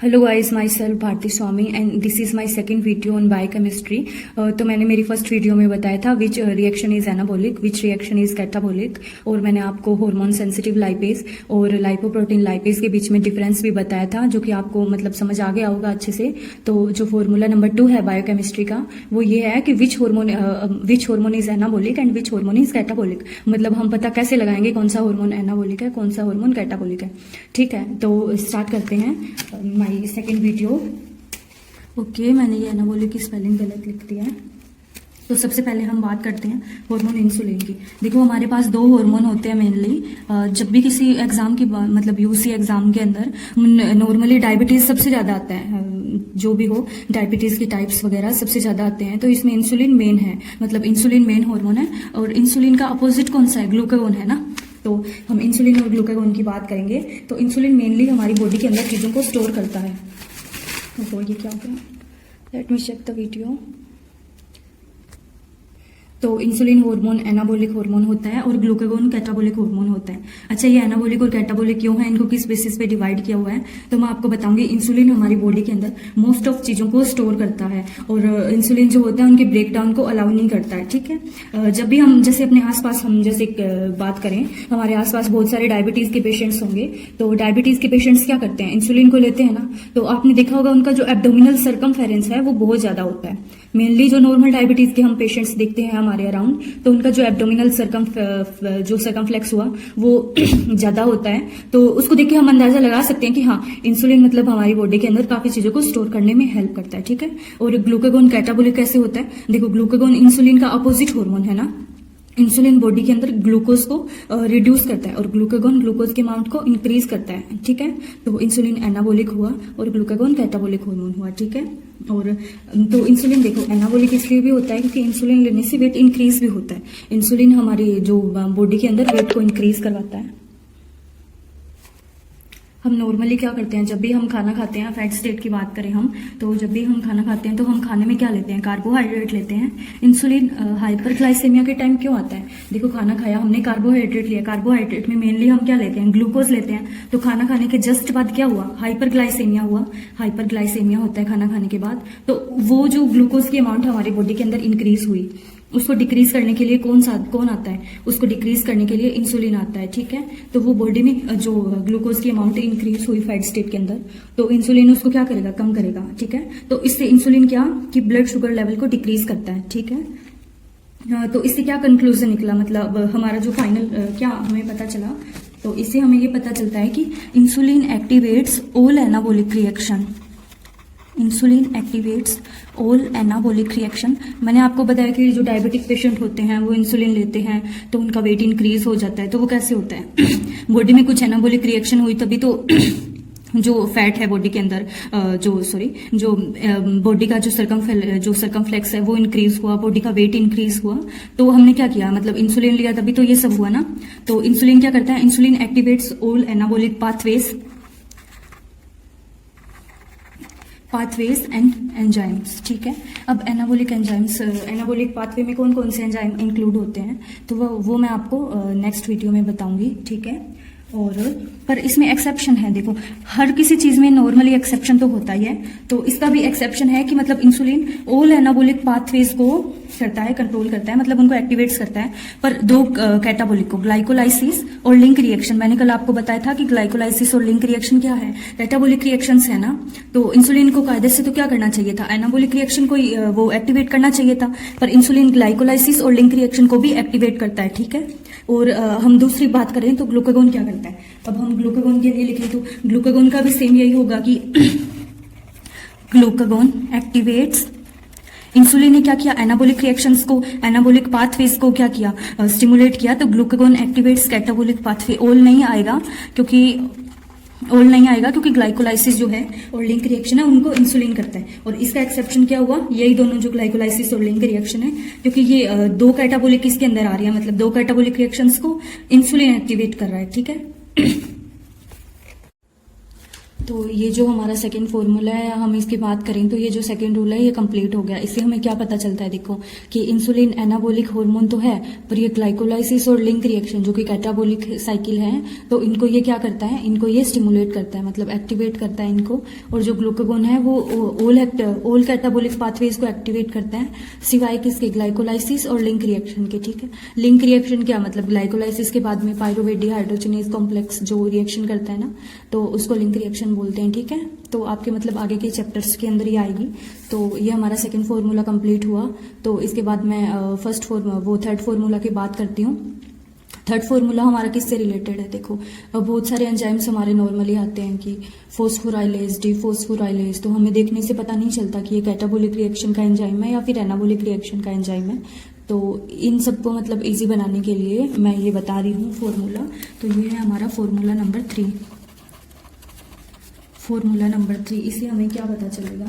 Hello guys, myself Bharti Swami and this is my second video on biochemistry. तो मैंने मेरी first video में बताया था which reaction is anabolic, which reaction is catabolic, और मैंने आपको हार्मोन सेंसिटिव लाइपेज और लाइपोप्रोटीन लाइपेज के बीच में डिफरेंस भी बताया था, जो कि आपको मतलब समझ आ गया होगा अच्छे से। तो जो फॉर्मूला नंबर 2 है बायोकेमिस्ट्री का वो ये है कि which hormone is anabolic and which hormone is catabolic. मतलब हम पता कैसे लगाएंगे कौन सा हार्मोन एनाबोलिक है, कौन सा हार्मोन कैटाबोलिक है। ठीक है, तो स्टार्ट करते हैं सेकेंड वीडियो। ओके, मैंने ये एनाबोलिक की स्पेलिंग गलत लिख दिया है। तो सबसे पहले हम बात करते हैं हार्मोन इंसुलिन की। देखो, हमारे पास 2 हार्मोन होते हैं मेनली। जब भी किसी एग्जाम की मतलब यूसी एग्जाम के अंदर नॉर्मली डायबिटीज सबसे ज्यादा आता है, जो भी हो डायबिटीज के टाइप्स वगैरह सबसे ज्यादा आते हैं। तो इसमें इंसुलिन मेन है, मतलब इंसुलिन मेन हार्मोन है। और इंसुलिन का अपोजिट कौन सा है? ग्लूकागोन है ना। तो हम इंसुलिन और ग्लूकागोन की बात करेंगे। तो इंसुलिन मेनली हमारी बॉडी के अंदर चीज़ों को स्टोर करता है। तो ये क्या हो गया? Let me check the video. तो इंसुलिन हार्मोन एनाबोलिक हार्मोन होता है और ग्लूकागोन कैटाबोलिक हार्मोन होता है। अच्छा, ये एनाबोलिक और कैटाबोलिक क्यों है, इनको किस बेसिस पे डिवाइड किया हुआ है, तो मैं आपको बताऊंगी। इंसुलिन हमारी बॉडी के अंदर मोस्ट ऑफ चीजों को स्टोर करता है और इंसुलिन जो होता है उनके ब्रेकडाउन को अलाउ नहीं करता है। ठीक है, जब भी हम जैसे अपने आसपास हम जैसे बात करें, हमारे आसपास बहुत सारे डायबिटीज के पेशेंट्स होंगे। तो डायबिटीज के पेशेंट्स क्या करते हैं? इंसुलिन को लेते हैं ना। तो आपने देखा होगा उनका जो एब्डोमिनल सर्कमफेरेंस है वो बहुत ज्यादा होता है। मेनली जो नॉर्मल डायबिटीज के हम पेशेंट्स देखते हैं हमारे अराउंड, तो उनका जो एब्डोमिनल सर्कमफ्लेक्स हुआ वो ज्यादा होता है। तो उसको देख के हम अंदाजा लगा सकते हैं कि हाँ, इंसुलिन मतलब हमारी बॉडी के अंदर काफी चीजों को स्टोर करने में हेल्प करता है। ठीक है, और ग्लूकागोन कैटाबोलिक कैसे होता है? देखो, ग्लूकागोन इंसुलिन का अपोजिट हार्मोन है ना। इंसुलिन बॉडी के अंदर ग्लूकोज को रिड्यूस करता है और ग्लूकागोन ग्लूकोज के अमाउंट को इंक्रीज करता है। ठीक है, तो इंसुलिन एनाबोलिक हुआ और ग्लूकागोन कैटाबोलिक हार्मोन हुआ। ठीक है, और तो इंसुलिन देखो एनाबोलिक इसलिए भी होता है क्योंकि इंसुलिन लेने से वेट इंक्रीज भी होता है। इंसुलिन हमारी जो बॉडी के अंदर वेट को इंक्रीज करवाता है। हम नॉर्मली क्या करते हैं, जब भी हम खाना खाते हैं, फैट स्टेट की बात करें हम, तो जब भी हम खाना खाते हैं तो हम खाने में क्या लेते हैं? कार्बोहाइड्रेट लेते हैं। इंसुलिन हाइपरग्लाइसेमिया के टाइम क्यों आता है? देखो, खाना खाया हमने, कार्बोहाइड्रेट लिया, कार्बोहाइड्रेट में मेनली हम क्या लेते हैं? ग्लूकोज लेते हैं। तो खाना खाने के जस्ट बाद क्या हुआ? हाइपरग्लाइसेमिया हुआ। हाइपरग्लाइसेमिया होता है खाना खाने के बाद। तो वो जो ग्लूकोज की अमाउंट हमारी बॉडी के अंदर इंक्रीज हुई, उसको डिक्रीज करने के लिए कौन आता है? उसको डिक्रीज करने के लिए इंसुलिन आता है। ठीक है, तो वो बॉडी में जो ग्लूकोज की अमाउंट इंक्रीज हुई फैट स्टेट के अंदर, तो इंसुलिन उसको क्या करेगा? कम करेगा। ठीक है, तो इससे इंसुलिन क्या कि ब्लड शुगर लेवल को डिक्रीज करता है। ठीक है, तो इससे क्या कंक्लूजन निकला, मतलब हमारा जो फाइनल क्या हमें पता चला? तो इससे हमें ये पता चलता है कि insulin activates all anabolic reaction. Insulin activates all anabolic reaction. मैंने आपको बताया कि जो डायबिटिक पेशेंट होते हैं वो इंसुलिन लेते हैं तो उनका वेट इंक्रीज हो जाता है। तो वो कैसे होता है? बॉडी में कुछ एनाबोलिक रिएक्शन हुई तभी तो जो फैट है बॉडी के अंदर, जो बॉडी का जो सर्कमफ्लेक्स है वो इंक्रीज हुआ, बॉडी का वेट इंक्रीज हुआ। तो हमने क्या किया, मतलब इंसुलिन लिया तभी तो ये सब हुआ ना। तो इंसुलिन क्या करता है? Insulin activates all anabolic pathways and enzymes. ठीक है, अब एनाबोलिक एंजाइम्स, एनाबोलिक पाथवे में कौन कौन से एंजाइम इंक्लूड होते हैं तो वो मैं आपको नेक्स्ट वीडियो में बताऊंगी। ठीक है, और पर इसमें एक्सेप्शन है। देखो, हर किसी चीज में नॉर्मली एक्सेप्शन तो होता ही है, तो इसका भी एक्सेप्शन है कि मतलब इंसुलिन ऑल एनाबोलिक पाथवेज को करता है, कंट्रोल करता है, मतलब उनको एक्टिवेट्स करता है। पर 2 कैटाबोलिक को, ग्लाइकोलाइसिस और लिंक रिएक्शन, मैंने कल आपको बताया था कि ग्लाइकोलाइसिस और लिंक रिएक्शन क्या है? कैटाबोलिक रिएक्शंस है ना। तो इंसुलिन को कायदे से तो क्या करना चाहिए था? एनाबोलिक रिएक्शन को वो एक्टिवेट करना चाहिए था, पर इंसुलिन ग्लाइकोलाइसिस और लिंक रिएक्शन को भी एक्टिवेट करता है। ठीक है, और हम दूसरी बात करें तो ग्लूकागोन क्या करता है? अब हम ग्लूकागोन के लिए लिखें तो ग्लूकागोन का भी सेम यही होगा कि ग्लूकागोन एक्टिवेट्स। इंसुलिन ने क्या किया? एनाबोलिक रिएक्शंस को, एनाबोलिक पाथवेज को क्या किया? स्टिमुलेट किया। तो glucagon activates catabolic pathway. All नहीं आएगा क्योंकि ग्लाइकोलाइसिस जो है और लिंक रिएक्शन है उनको इंसुलिन करता है। और इसका एक्सेप्शन क्या हुआ? यही दोनों जो ग्लाइकोलाइसिस और लिंक रिएक्शन है, क्योंकि ये 2 कैटाबोलिक इसके अंदर आ रही है, मतलब 2 कैटाबोलिक रिएक्शंस को इंसुलिन एक्टिवेट कर रहा है। ठीक है, तो ये जो हमारा सेकंड फॉर्मूला है, हम इसकी बात करें तो ये जो सेकंड रूल है ये कंप्लीट हो गया। इससे हमें क्या पता चलता है, देखो कि इंसुलिन एनाबोलिक हार्मोन तो है, पर ये ग्लाइकोलाइसिस और लिंक रिएक्शन जो कि कैटाबोलिक साइकिल है, तो इनको ये क्या करता है, इनको ये स्टिमुलेट करता है, मतलब एक्टिवेट करता है इनको। और जो ग्लूकागोन है वो ऑल कैटाबोलिक पाथवेज को एक्टिवेट करता है, सिवाय किसके, ग्लाइकोलाइसिस और लिंक रिएक्शन के। ठीक है, लिंक रिएक्शन क्या मतलब, ग्लाइकोलाइसिस के बाद में पायरुवेट डिहाइड्रोजनेज कॉम्प्लेक्स जो रिएक्शन करता है ना, तो उसको लिंक रिएक्शन बोलते हैं। ठीक है, तो आपके मतलब आगे के चैप्टर्स के अंदर ही आएगी। तो ये हमारा सेकंड फॉर्मूला कंप्लीट हुआ। तो इसके बाद मैं थर्ड फॉर्मूला की बात करती हूँ। थर्ड फॉर्मूला हमारा किससे रिलेटेड है, देखो बहुत सारे एंजाइम्स हमारे नॉर्मली आते हैं कि फॉस्फोराइलेज, डीफॉस्फोराइलेज, तो हमें देखने से पता नहीं चलता कि ये कैटाबोलिक रिएक्शन का एंजाइम है या फिर एनाबोलिक रिएक्शन का एंजाइम है। तो इन सबको मतलब इजी बनाने के लिए मैं ये बता रही हूँ फॉर्मूला। तो ये है हमारा फॉर्मूला नंबर 3। फॉर्मूला नंबर 3, इससे हमें क्या पता चलेगा,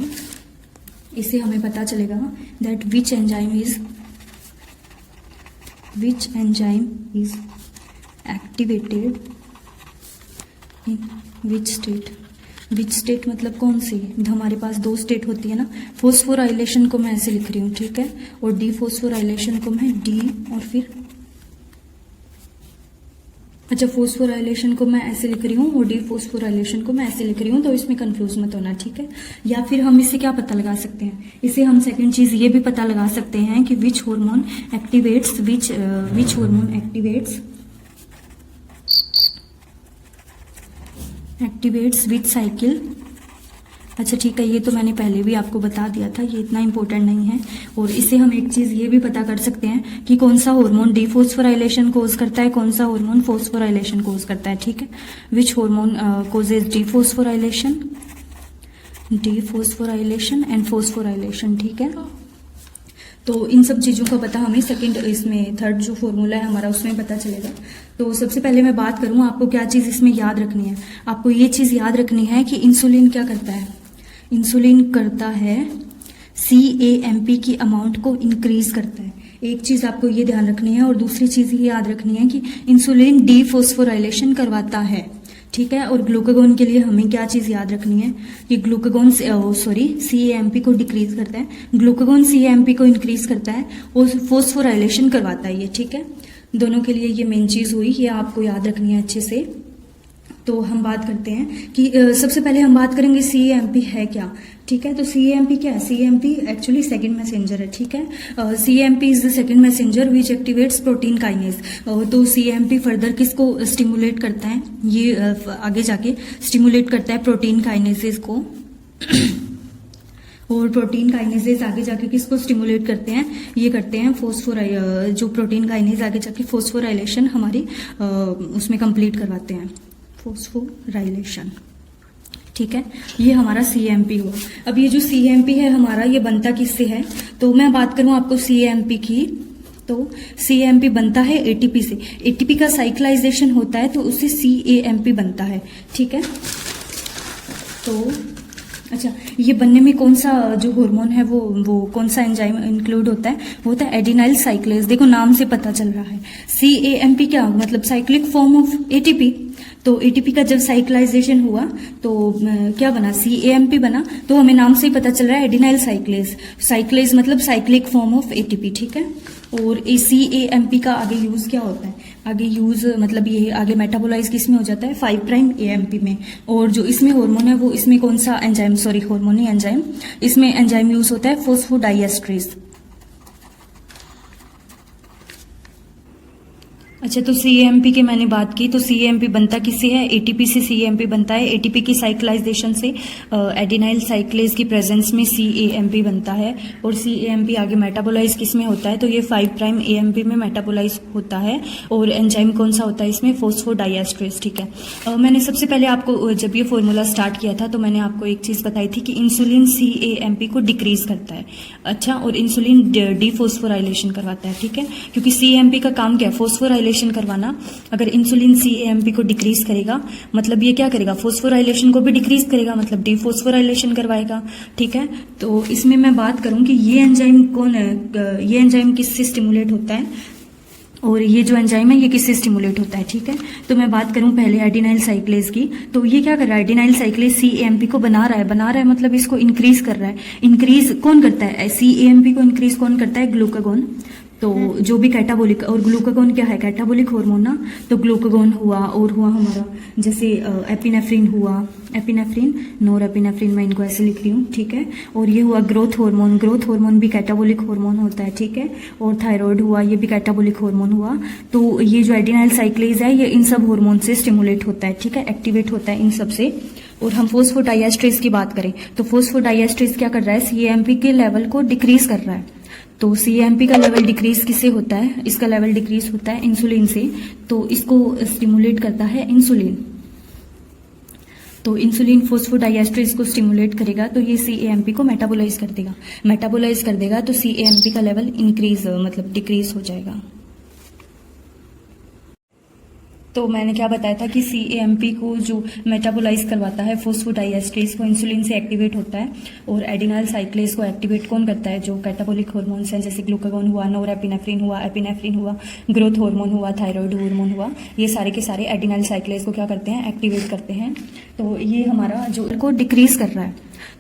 इससे हमें पता चलेगा that which enzyme is activated in which state मतलब कौन सी, हमारे पास 2 स्टेट होती है ना। फॉस्फोराइलेशन को मैं ऐसे लिख रही हूँ, ठीक है, और डीफॉस्फोराइलेशन को मैं डी और फिर फॉस्फोराइलेशन को मैं ऐसे लिख रही हूँ और डीफॉस्फोराइलेशन को मैं ऐसे लिख रही हूँ, तो इसमें कंफ्यूज मत होना, ठीक है। या फिर हम इससे क्या पता लगा सकते हैं, इससे हम सेकंड चीज ये भी पता लगा सकते हैं कि which hormone activates which cycle. अच्छा ठीक है, ये तो मैंने पहले भी आपको बता दिया था, ये इतना इंपॉर्टेंट नहीं है। और इससे हम एक चीज ये भी पता कर सकते हैं कि कौन सा हार्मोन डीफॉस्फोराइलेशन कोज करता है, कौन सा हार्मोन फॉस्फोराइलेशन कोज करता है, ठीक है। Which hormone causes dephosphorylation and phosphorylation, ठीक है। तो इन सब चीजों का पता हमें थर्ड जो फॉर्मूला है हमारा उसमें पता चलेगा। तो सबसे पहले मैं बात करूं, आपको क्या चीज इसमें याद रखनी है, आपको ये चीज याद रखनी है कि इंसुलिन क्या करता है, इंसुलिन करता है CAMP की अमाउंट को इंक्रीज करता है। एक चीज आपको ये ध्यान रखनी है, और दूसरी चीज ये याद रखनी है कि इंसुलिन डीफॉस्फोराइलेशन करवाता है, ठीक है। और ग्लूकागोन के लिए हमें क्या चीज याद रखनी है कि ग्लूकागोन CAMP को डिक्रीज करता है, ग्लूकागोन CAMP को इंक्रीज करता है और फॉस्फोराइलेशन करवाता है ये, ठीक है। दोनों के लिए ये मेन चीज हुई, ये आपको याद रखनी है अच्छे से। तो हम बात करते हैं कि सबसे पहले हम बात करेंगे CAMP है क्या, ठीक है। तो CAMP क्या है, CAMP एक्चुअली सेकंड मैसेंजर है, ठीक है। CAMP is the second messenger which activates protein kinase. तो CAMP फर्दर किसको स्टिमुलेट करता है, ये आगे जाके स्टिमुलेट करता है प्रोटीन काइनेजेस को और प्रोटीन काइनेजेस आगे जाके किसको स्टिमुलेट करते हैं, ये करते हैं जो प्रोटीन काइनेज आगे जाके फॉस्फोराइलेशन हमारी उसमें कंप्लीट करवाते हैं, फॉस्फोराइलेशन, ठीक है। ये हमारा CAMP हुआ। अब ये जो CAMP है हमारा, ये बनता किससे है, तो मैं बात करूं आपको CAMP की, तो CAMP बनता है ATP से। ATP का साइक्लाइजेशन होता है तो उससे CAMP बनता है, ठीक है। तो अच्छा, ये बनने में कौन सा जो हार्मोन है वो कौन सा एंजाइम इंक्लूड होता है, वो होता है एडिनाइल साइक्लेज। देखो नाम से पता चल रहा है, CAMP क्या मतलब साइक्लिक फॉर्म ऑफ ATP। तो ATP का जब साइक्लाइजेशन हुआ तो क्या बना, CAMP बना। तो हमें नाम से ही पता चल रहा है एडिनाइल साइक्लेज मतलब साइक्लिक फॉर्म ऑफ ATP, ठीक है। और CAMP का आगे यूज क्या होता है, आगे यूज मतलब ये आगे मेटाबोलाइज किस में हो जाता है, 5' AMP में। और जो इसमें हार्मोन है वो इसमें कौन सा एंजाइम, हार्मोन ही एंजाइम, इसमें एंजाइम यूज होता है फॉस्फोडाइएस्ट्रेज। अच्छा, तो CAMP की मैंने बात की, तो CAMP बनता किससे है, ATP से CAMP बनता है। ATP की साइक्लाइजेशन से एडिनाइल साइक्लेज की प्रेजेंस में CAMP बनता है। और CAMP आगे मेटाबोलाइज किस में होता है, तो ये 5' AMP में मेटाबोलाइज होता है। और एंजाइम कौन सा होता है इसमें, फॉस्फोडाइएस्ट्रेज, ठीक है। मैंने सबसे पहले आपको जब ये फॉर्मूला स्टार्ट किया था तो मैंने आपको एक चीज बताई थी कि इंसुलिन CAMP को डिक्रीज करता है, अच्छा, और इंसुलिन डीफॉस्फोराइलेशन करवाता है, ठीक है। क्योंकि CAMP का काम क्या है, फॉस्फोराइलेशन करवाना। अगर इंसुलिन CAMP को डिक्रीज करेगा मतलब ये क्या करेगा, फॉस्फोराइलेशन को भी डिक्रीज करेगा, मतलब डीफॉस्फोराइलेशन करवाएगा, ठीक है। तो इसमें मैं बात करूं कि ये एंजाइम कौन है, ये एंजाइम किससे स्टिमुलेट होता है, और ये जो एंजाइम है ये किससे स्टिमुलेट होता है, ठीक है। तो मैं बात करूं पहले एडिनाइल साइक्लेज की, तो ये क्या कर रहा है, एडिनाइल साइक्लेज CAMP को बना रहा है मतलब इसको इंक्रीज कर रहा है। इंक्रीज कौन करता है, CAMP को इंक्रीज कौन करता है, ग्लूकागोन। तो जो भी कैटाबोलिक, और ग्लूकागोन क्या है, कैटाबोलिक हार्मोन ना, तो ग्लूकागोन हुआ और हुआ हमारा जैसे एपिनेफ्रिन हुआ, एपिनेफ्रिन, नोर एपिनेफ्रिन, मैं इनको ऐसे लिख रही हूँ, ठीक है। और ये हुआ ग्रोथ हार्मोन, ग्रोथ हार्मोन भी कैटाबोलिक हार्मोन होता है, ठीक है। और थायराइड हुआ, ये भी कैटाबोलिक हार्मोन हुआ। तो ये जो एडिनाइल साइक्लेज है ये इन सब हार्मोन से स्टिमुलेट होता है, ठीक है, एक्टिवेट होता है इन सब से। और हम फोस्फोडाइएस्ट्रेज की बात करें तो फोस्फोडाइएस्ट्रेज क्या कर रहा है, CAMP के लेवल को डिक्रीज कर रहा है। तो CAMP का लेवल डिक्रीज किससे होता है, इसका लेवल डिक्रीज होता है इंसुलिन से, तो इसको स्टिमुलेट करता है इंसुलिन। तो इंसुलिन फोस्फोडाइएस्ट्रेज को स्टिमुलेट करेगा तो ये CAMP को मेटाबोलाइज कर देगा, मेटाबोलाइज कर देगा तो CAMP का लेवल इंक्रीज मतलब डिक्रीज हो जाएगा। तो मैंने क्या बताया था कि CAMP को जो मेटाबोलाइज करवाता है फोस्फोडाइएस्ट्रेज को इंसुलिन से एक्टिवेट होता है, और एडिनाइल साइक्लेज को एक्टिवेट कौन करता है, जो कैटाबोलिक हार्मोन्स हैं जैसे ग्लूकागोन हुआ, नोर एपिनेफ्रिन हुआ, ग्रोथ हार्मोन हुआ, थायराइड हार्मोन हुआ, ये सारे के सारे एडिनाइल साइक्लेज को क्या करते हैं, एक्टिवेट करते हैं। तो ये हमारा जो को डिक्रीज कर रहा है।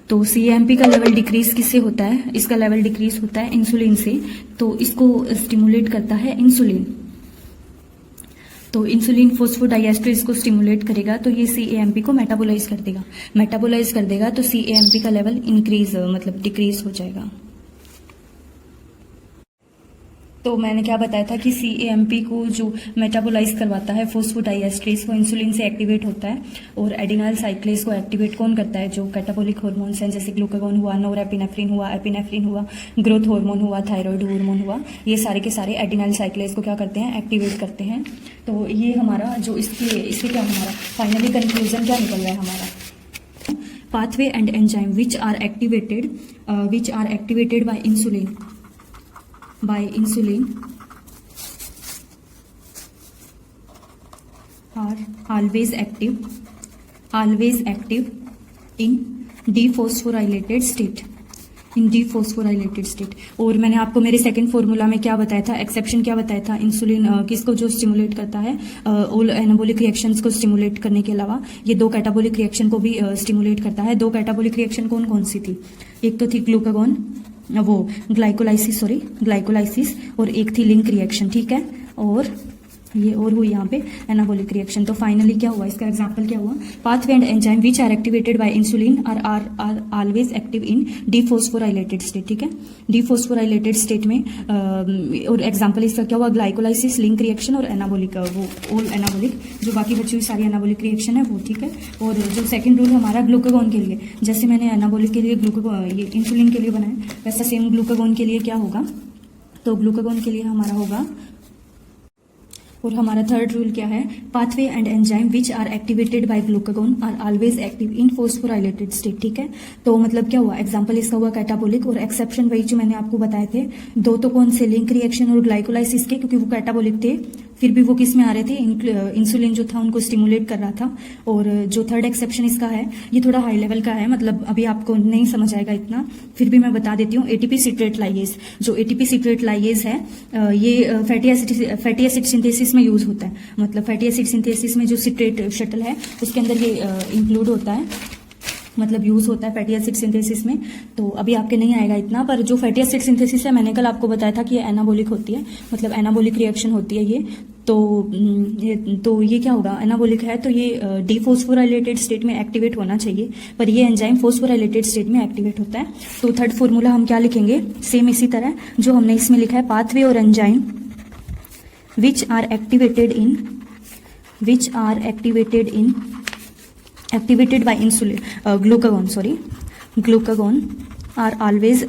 तो CAMP का लेवल डिक्रीज किससे होता है, इसका लेवल डिक्रीज होता है इंसुलिन से, तो इसको स्टिमुलेट करता है इंसुलिन। तो इंसुलिन फोस्फोडाइएस्ट्रेज को स्टिमुलेट करेगा तो ये CAMP को मेटाबोलाइज कर देगा, मेटाबोलाइज कर देगा तो CAMP का लेवल इंक्रीज मतलब डिक्रीज हो जाएगा। तो मैंने क्या बताया था कि CAMP को जो मेटाबोलाइज करवाता है फोस्फोडाइएस्ट्रेज को इंसुलिन से एक्टिवेट होता है, और एडिनाइल साइक्लेज को एक्टिवेट कौन करता है, जो कैटाबोलिक हार्मोन्स हैं जैसे ग्लूकागोन हुआ, नोर एपिनेफ्रिन हुआ, ग्रोथ हार्मोन हुआ, थायराइड हार्मोन हुआ, ये सारे के सारे एडिनाइल साइक्लेज को क्या करते हैं, एक्टिवेट करते हैं। तो ये हमारा जो इसके क्या हमारा फाइनली कंक्लूजन क्या निकल रहा है हमारा, pathway and enzyme which are activated by insulin are always active in dephosphorylated state, और मैंने आपको मेरे सेकंड फॉर्मूला में क्या बताया था, एक्सेप्शन क्या बताया था, इंसुलिन किसको जो स्टिमुलेट करता है, ऑल एनाबोलिक रिएक्शंस को स्टिमुलेट करने के अलावा ये दो कैटाबोलिक रिएक्शन को भी स्टिमुलेट करता है। दो कैटाबोलिक रिएक्शन कौन कौन सी थी, एक तो थी ग्लूकागोन वो ग्लाइकोलाइसिस और एक थी लिंक रिएक्शन, ठीक है, और ये और हुई यहाँ पे एनाबोलिक रिएक्शन। तो फाइनली क्या हुआ, इसका एग्जांपल क्या हुआ, pathway and enzyme which are activated by insulin are always active in dephosphorylated state, ठीक है, डीफॉस्फोराइलेटेड स्टेट में। और एग्जांपल इसका क्या हुआ, ग्लाइकोलाइसिस, लिंक रिएक्शन और एनाबोलिक, वो ऑल एनाबोलिक, जो बाकी बची हुई सारी एनाबोलिक रिएक्शन है वो, ठीक है। और जो सेकंड रूल हमारा ग्लूकागोन के लिए, जैसे मैंने एनाबोलिक के लिए ग्लूकागोन ये इंसुलिन के लिए बनाया, वैसा सेम ग्लूकागोन के लिए क्या होगा, तो ग्लूकागोन के लिए हमारा होगा, और हमारा थर्ड रूल क्या है, pathway and enzyme which are activated by glucagon are always active in phosphorylated state, ठीक है। तो मतलब क्या हुआ, एग्जांपल इसका हुआ कैटाबोलिक, और एक्सेप्शन वही जो मैंने आपको बताए थे, दो तो कौन से, लिंक रिएक्शन और ग्लाइकोलाइसिस के, क्योंकि वो कैटाबोलिक थे, फिर भी वो किस में आ रहे थे, इंसुलिन जो था उनको स्टिमुलेट कर रहा था। और जो थर्ड एक्सेप्शन इसका है ये थोड़ा हाई लेवल का है, मतलब अभी आपको नहीं समझ आएगा इतना, फिर भी मैं बता देती हूँ। ATP सिट्रेट लाइएज, जो ATP सिट्रेट लाइएज है ये फैटी एसिड सिंथेसिस में यूज होता है, मतलब फैटी एसिड सिंथेसिस में जो सिट्रेट शटल है उसके अंदर ये इंक्लूड होता है, मतलब यूज होता है फैटी एसिड सिंथेसिस में। तो अभी आपके नहीं आएगा इतना, पर जो फैटी एसिड सिंथेसिस है मैंने कल आपको बताया था कि ये एनाबोलिक होती है, मतलब एनाबोलिक रिएक्शन होती है ये। तो ये क्या होगा, एनाबोलिक है तो ये डीफॉस्फोराइलेटेड स्टेट में एक्टिवेट होना चाहिए, पर ये एंजाइम फोस्फोराइलेटेड स्टेट में एक्टिवेट होता है। तो थर्ड फॉर्मूला हम क्या लिखेंगे, सेम इसी तरह जो हमने इसमें लिखा है, पाथवे और enzyme which are activated by insulin glucagon are always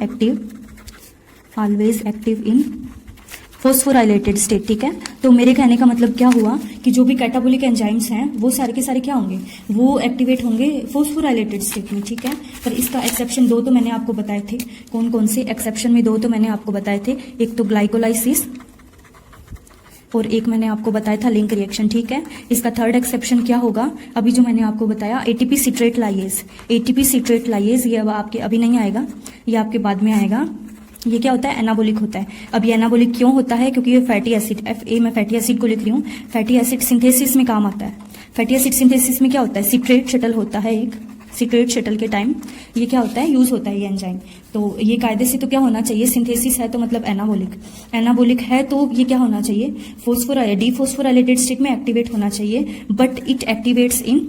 active in phosphorylated state, ठीक है। तो मेरे कहने का मतलब क्या हुआ कि जो भी कैटाबोलिक एंजाइम्स हैं वो सारे के सारे क्या होंगे, वो एक्टिवेट होंगे फोस्फोराइलेटेड स्टेट में, ठीक है। पर इसका एक्सेप्शन दो तो मैंने आपको बताए थे, कौन कौन से एक्सेप्शन में दो तो मैंने आपको बताए थे, एक तो ग्लाइकोलाइसिस और एक मैंने आपको बताया था लिंक रिएक्शन, ठीक है। इसका थर्ड एक्सेप्शन क्या होगा, अभी जो मैंने आपको बताया ATP सिट्रेट लाइएज, ये अब आपके अभी नहीं आएगा, ये आपके बाद में आएगा। ये क्या होता है, एनाबोलिक होता है। अब ये एनाबोलिक क्यों होता है, क्योंकि ये फैटी एसिड, FA मैं फैटी एसिड को लिख रही हूँ, फैटी एसिड सिंथेसिस में काम आता है। फैटी एसिड सिंथेसिस में क्या होता है, सिट्रेट शटल होता है एक, सिट्रेट शटल के टाइम ये क्या होता है, यूज होता है ये एंजाइम। तो ये कायदे से तो क्या होना चाहिए, सिंथेसिस है तो मतलब एनाबोलिक, एनाबोलिक है तो ये क्या होना चाहिए, डीफॉस्फोराइलेटेड स्टेट में एक्टिवेट होना चाहिए, but it activates in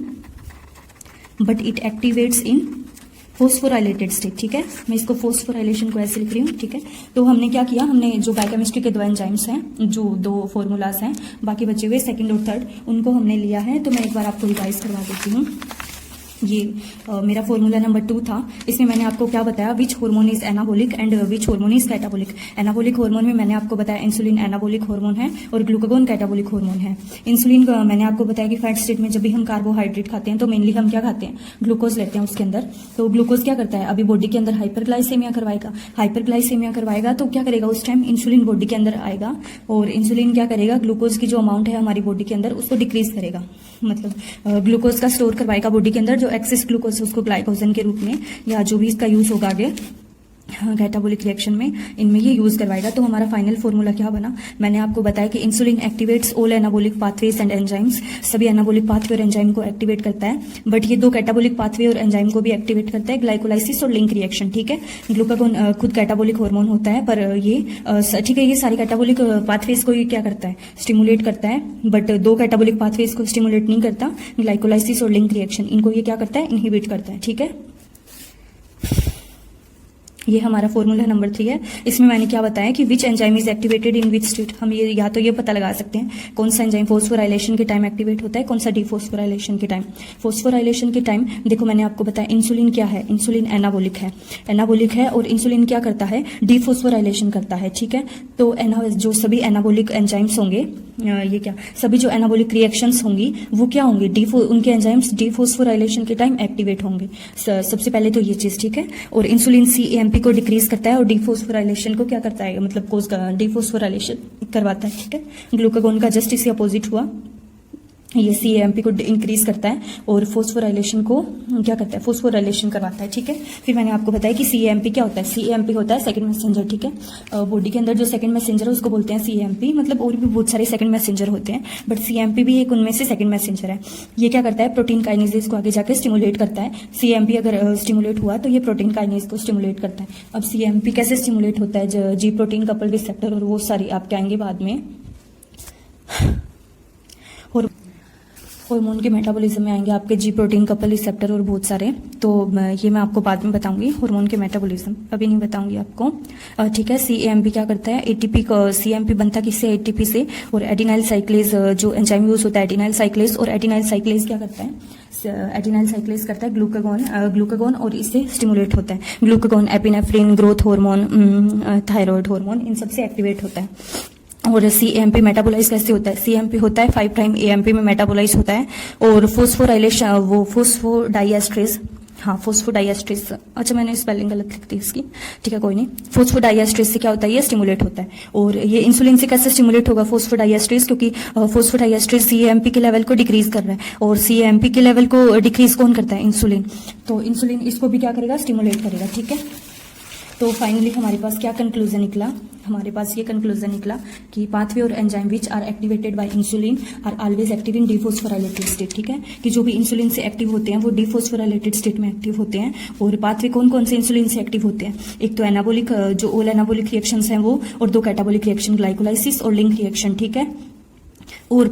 phosphorylated state. ठीक है, मैं इसको फोस्फोराइलेशन को ऐसे लिख रही हूँ। ठीक है, तो हमने क्या किया, हमने जो बायोकेमिस्ट्री के 2 एंजाइम्स हैं, जो 2 फॉर्मूलाज हैं, बाकी बचे हुए सेकंड और थर्ड, उनको हमने लिया है। तो मैं एक बार आपको रिवाइज करवा देती हूँ। ये मेरा फॉर्मूला नंबर 2 था। इसमें मैंने आपको क्या बताया, which hormone is anabolic and which hormone is catabolic. Anabolic hormone में मैंने आपको बताया इंसुलिन एनाबोलिक हार्मोन है और ग्लूकागोन कैटाबोलिक हार्मोन है। इंसुलिन मैंने आपको बताया कि फैट स्टेट में जब भी हम कार्बोहाइड्रेट खाते हैं तो मेनली हम क्या खाते हैं, ग्लूकोज लेते हैं उसके अंदर। तो ग्लूकोज क्या करता है, अभी बॉडी के अंदर हाइपरग्लाइसेमिया करवाएगा तो क्या करेगा, उस टाइम इंसुलिन बॉडी के अंदर आएगा और इंसुलिन क्या करेगा, ग्लूकोज की जो अमाउंट है हमारी बॉडी के अंदर उसको डिक्रीज करेगा, मतलब ग्लूकोज का स्टोर करवाएगा बॉडी के अंदर, जो एक्सेस ग्लूकोज उसको ग्लाइकोजन के रूप में या जो भी इसका यूज होगा आगे कैटाबोलिक रिएक्शन में, इनमें ये यूज करवाएगा। तो हमारा फाइनल फॉर्मूला क्या बना, मैंने आपको बताया कि insulin activates all anabolic pathways and enzymes, सभी एनाबोलिक पाथवे और एंजाइम को एक्टिवेट करता है, बट ये 2 कैटाबोलिक पाथवे और एंजाइम को भी एक्टिवेट करता है, ग्लाइकोलाइसिस और लिंक रिएक्शन। ठीक है, ग्लूकागोन खुद कैटाबोलिक हार्मोन होता है, पर ये ठीक है, ये सारी कैटाबोलिक पाथवेज को ये क्या करता है, स्टिमुलेट करता है, बट 2 कैटाबोलिक पाथवेज को स्टिमुलेट नहीं करता, ग्लाइकोलाइसिस और लिंक रिएक्शन, इनको ये क्या करता है, इनहिबिट करता है। ठीक है, ये हमारा फॉर्मूला नंबर 3 है। इसमें मैंने क्या बताया कि which enzyme is activated in which state. हम ये या तो ये पता लगा सकते हैं कौन सा एंजाइम फोस्फोराइलेशन के टाइम एक्टिवेट होता है, कौन सा डीफोस्फोराइलेशन के टाइम। फोस्फोराइलेशन के टाइम देखो मैंने आपको बताया इंसुलिन क्या है, इंसुलिन एनाबोलिक है और इंसुलिन क्या करता है, डीफोस्फोराइलेशन करता है। ठीक है, तो जो सभी एनाबोलिक एंजाइम्स होंगे, ये क्या सभी जो एनाबोलिक रिएक्शंस होंगी वो क्या होंगे, उनके एंजाइम्स डीफोस्फोराइलेशन के टाइम एक्टिवेट होंगे। सबसे पहले तो ये चीज, ठीक है। और इंसुलिन CAMP को डिक्रीज करता है और डीफोस्फोराइलेशन को क्या करता है, मतलब कोज का डीफोस्फोराइलेशन करवाता है। ठीक है, ग्लूकागोन का जस्ट इसी अपोजिट हुआ, ये CAMP को इंक्रीज करता है और फोस्फोराइलेशन को क्या करता है, फोस्फोराइलेशन करवाता है। ठीक है, फिर मैंने आपको बताया कि CAMP क्या होता है, CAMP होता है सेकंड मैसेंजर। ठीक है, बॉडी के अंदर जो सेकंड मैसेंजर है उसको बोलते हैं CAMP, मतलब और भी बहुत सारे सेकंड मैसेंजर होते हैं, बट CAMP भी एक उनमें से सेकंड मैसेंजर है। ये क्या करता है, प्रोटीन काइनेजेस को आगे जाकर स्टिमुलेट करता है। CAMP अगर स्टिमुलेट हुआ तो ये प्रोटीन काइनेज को स्टिमुलेट करता है। अब CAMP कैसे स्टिमुलेट होता है, जी प्रोटीन कपल रिसेप्टर और वो सारी आपके आएंगे बाद में। और हार्मोन के मेटाबॉलिज्म में आएंगे आपके जी प्रोटीन कपल रिसेप्टर और बहुत सारे, तो ये मैं आपको बाद में बताऊंगी। हार्मोन के मेटाबॉलिज्म अभी नहीं बताऊंगी आपको। ठीक है, CAMP क्या करता है, ATP CAMP बनता किससे, ATP से, और एडिनाइल साइक्लेज जो एंजाइम यूज होता है एडिनाइल साइक्लेज, और एडिनाइल साइक्लेज क्या करता है, एडिनाइल साइक्लेज करता है ग्लूकागोन और इससे स्टिमुलेट होता है। Glucagon, epinephrine, growth hormone, thyroid hormone, इन सबसे एक्टिवेट होता है। और CAMP मेटाबोलाइज कैसे होता है, CAMP होता है 5 प्राइम AMP में मेटाबोलाइज होता है। और फोस्फोराइलेशन, वो फोस्फोडाइएस्ट्रेज, हाँ फोस्फोडाइएस्ट्रेज, अच्छा मैंने स्पेलिंग गलत लिख दी इसकी, ठीक है कोई नहीं। फोस्फोडाइएस्ट्रेज से क्या होता है, ये स्टिमुलेट होता है। और ये इंसुलिन से कैसे स्टिमुलेट होगा फोस्फोडाइएस्ट्रेज, क्योंकि फोस्फोडाइएस्ट्रेज CAMP के लेवल को डिक्रीज कर रहा है, और CAMP के लेवल को डिक्रीज कौन करता है, इंसुलिन। तो इंसुलिन इसको भी क्या करेगा, स्टिमुलेट करेगा। ठीक है, तो फाइनली हमारे पास क्या कंक्लूजन निकला, हमारे पास ये कंक्लूजन निकला कि पाथवे और enzyme which are activated by insulin are always active in dephosphorylated state. ठीक है, कि जो भी इंसुलिन से एक्टिव होते हैं वो डीफोस्फोराइलेटेड स्टेट में एक्टिव होते हैं। और पाथवे कौन कौन से इंसुलिन से एक्टिव होते हैं, एक तो एनाबोलिक, जो ऑल एनाबोलिक रिएक्शंस हैं वो, और 2 कैटाबोलिक रिएक्शन, ग्लाइकोलाइसिस और लिंक रिएक्शन। ठीक है, और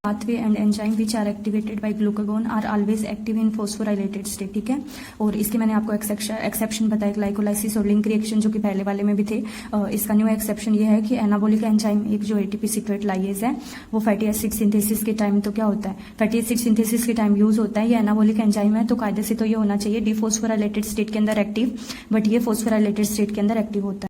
pathway and enzyme which are activated by glucagon are always active in phosphorylated state। ठीक है, और इसके मैंने आपको एक्सेप्शन बताया, ग्लाइकोलाइसिस और लिंक रिएक्शन जो कि पहले वाले में भी थे। इसका न्यू एक्सेप्शन ये है कि एनाबोलिक एंजाइम, एक जो ATP सिट्रेट लाइएज है, वो फैटी एसिड सिंथेसिस के टाइम तो क्या होता है, फैटी एसिड सिंथेसिस के टाइम यूज होता है। ये एनाबोलिक एंजाइम है, तो कायदे से तो ये होना चाहिए डीफोस्फोराइलेटेड स्टेट के अंदर एक्टिव, बट ये फोस्फोराइलेटेड स्टेट के अंदर एक्टिव होता है।